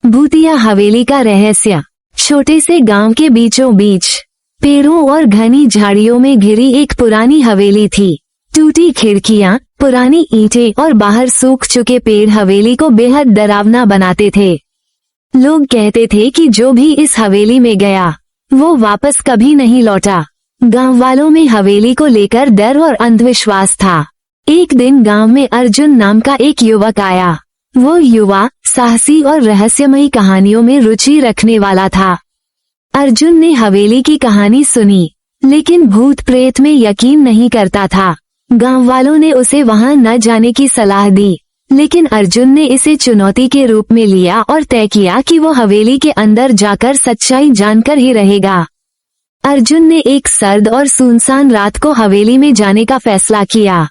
भूतिया हवेली का रहस्य। छोटे से गांव के बीचों बीच पेड़ों और घनी झाड़ियों में घिरी एक पुरानी हवेली थी। टूटी खिड़कियां, पुरानी ईंटें और बाहर सूख चुके पेड़ हवेली को बेहद डरावना बनाते थे। लोग कहते थे कि जो भी इस हवेली में गया वो वापस कभी नहीं लौटा। गांव वालों में हवेली को लेकर डर और अंधविश्वास था। एक दिन गांव में अर्जुन नाम का एक युवक आया। वो युवा साहसी और रहस्यमयी कहानियों में रुचि रखने वाला था। अर्जुन ने हवेली की कहानी सुनी, लेकिन भूत प्रेत में यकीन नहीं करता था। गांव वालों ने उसे वहां न जाने की सलाह दी, लेकिन अर्जुन ने इसे चुनौती के रूप में लिया और तय किया कि वो हवेली के अंदर जाकर सच्चाई जानकर ही रहेगा। अर्जुन ने एक सर्द और सुनसान रात को हवेली में जाने का फैसला किया।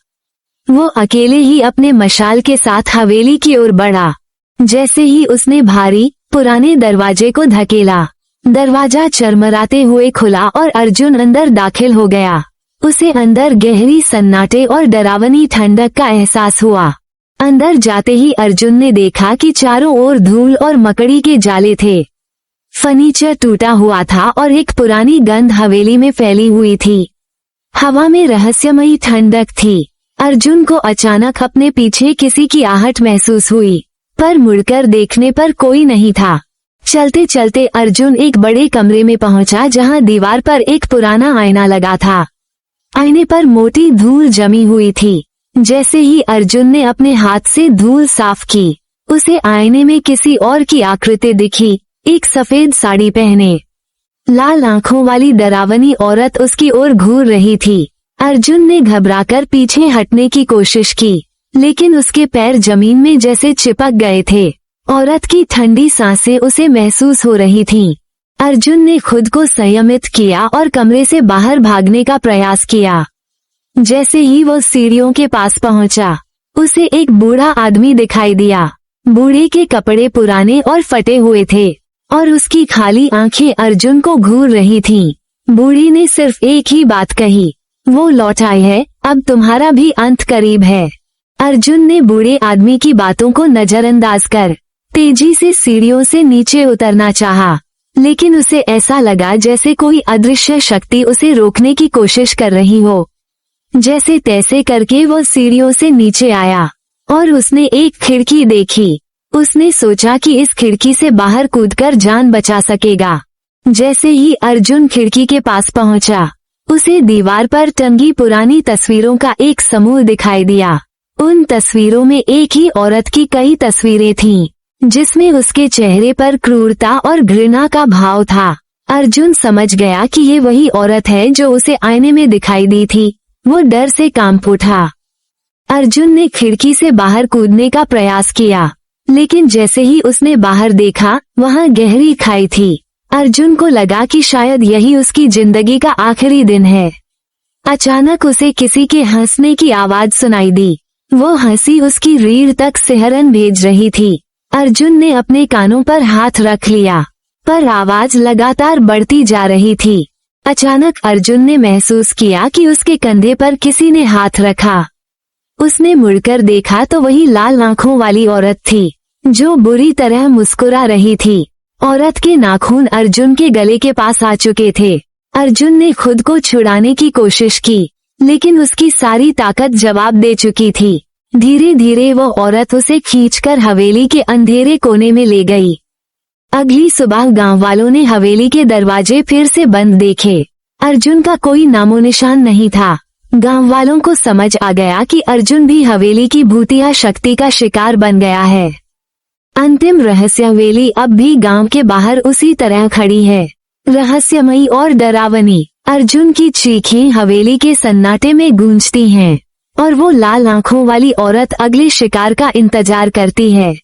वो अकेले ही अपने मशाल के साथ हवेली की ओर बढ़ा। जैसे ही उसने भारी पुराने दरवाजे को धकेला, दरवाजा चरमराते हुए खुला और अर्जुन अंदर दाखिल हो गया। उसे अंदर गहरी सन्नाटे और डरावनी ठंडक का एहसास हुआ। अंदर जाते ही अर्जुन ने देखा कि चारों ओर धूल और मकड़ी के जाले थे। फर्नीचर टूटा हुआ था और एक पुरानी गंध हवेली में फैली हुई थी। हवा में रहस्यमयी ठंडक थी। अर्जुन को अचानक अपने पीछे किसी की आहट महसूस हुई, पर मुड़कर देखने पर कोई नहीं था। चलते चलते अर्जुन एक बड़े कमरे में पहुंचा, जहां दीवार पर एक पुराना आईना लगा था। आईने पर मोटी धूल जमी हुई थी। जैसे ही अर्जुन ने अपने हाथ से धूल साफ की, उसे आईने में किसी और की आकृति दिखी। एक सफेद साड़ी पहने, लाल आंखों वाली डरावनी औरत उसकी ओर घूर रही थी। अर्जुन ने घबराकर पीछे हटने की कोशिश की, लेकिन उसके पैर जमीन में जैसे चिपक गए थे। औरत की ठंडी सांसें उसे महसूस हो रही थीं। अर्जुन ने खुद को संयमित किया और कमरे से बाहर भागने का प्रयास किया। जैसे ही वो सीढ़ियों के पास पहुंचा, उसे एक बूढ़ा आदमी दिखाई दिया। बूढ़े के कपड़े पुराने और फटे हुए थे और उसकी खाली आंखें अर्जुन को घूर रही थीं। बूढ़ी ने सिर्फ एक ही बात कही, वो लौट आए है, अब तुम्हारा भी अंत करीब है। अर्जुन ने बूढ़े आदमी की बातों को नजरअंदाज कर तेजी से सीढ़ियों से नीचे उतरना चाहा, लेकिन उसे ऐसा लगा जैसे कोई अदृश्य शक्ति उसे रोकने की कोशिश कर रही हो। जैसे तैसे करके वो सीढ़ियों से नीचे आया और उसने एक खिड़की देखी। उसने सोचा कि इस खिड़की से बाहर कूदकर जान बचा सकेगा। जैसे ही अर्जुन खिड़की के पास पहुंचा, उसे दीवार पर टंगी पुरानी तस्वीरों का एक समूह दिखाई दिया। उन तस्वीरों में एक ही औरत की कई तस्वीरें थीं, जिसमें उसके चेहरे पर क्रूरता और घृणा का भाव था। अर्जुन समझ गया कि ये वही औरत है जो उसे आईने में दिखाई दी थी। वो डर से कांप उठा। अर्जुन ने खिड़की से बाहर कूदने का प्रयास किया, लेकिन जैसे ही उसने बाहर देखा, वहां गहरी खाई थी। अर्जुन को लगा कि शायद यही उसकी जिंदगी का आखिरी दिन है। अचानक उसे किसी के हंसने की आवाज सुनाई दी। वो हंसी उसकी रीढ़ तक सिहरन भेज रही थी। अर्जुन ने अपने कानों पर हाथ रख लिया, पर आवाज लगातार बढ़ती जा रही थी। अचानक अर्जुन ने महसूस किया कि उसके कंधे पर किसी ने हाथ रखा। उसने मुड़कर देखा तो वही लाल आंखों वाली औरत थी, जो बुरी तरह मुस्कुरा रही थी। औरत के नाखून अर्जुन के गले के पास आ चुके थे। अर्जुन ने खुद को छुड़ाने की कोशिश की, लेकिन उसकी सारी ताकत जवाब दे चुकी थी। धीरे धीरे वो औरत उसे खींचकर हवेली के अंधेरे कोने में ले गई। अगली सुबह गांव वालों ने हवेली के दरवाजे फिर से बंद देखे। अर्जुन का कोई नामो निशान नहीं था। गांव वालों को समझ आ गया कि अर्जुन भी हवेली की भूतिया शक्ति का शिकार बन गया है। अंतिम रहस्य हवेली अब भी गांव के बाहर उसी तरह खड़ी है, रहस्यमयी और डरावनी। अर्जुन की चीखें हवेली के सन्नाटे में गूंजती हैं और वो लाल आंखों वाली औरत अगले शिकार का इंतजार करती है।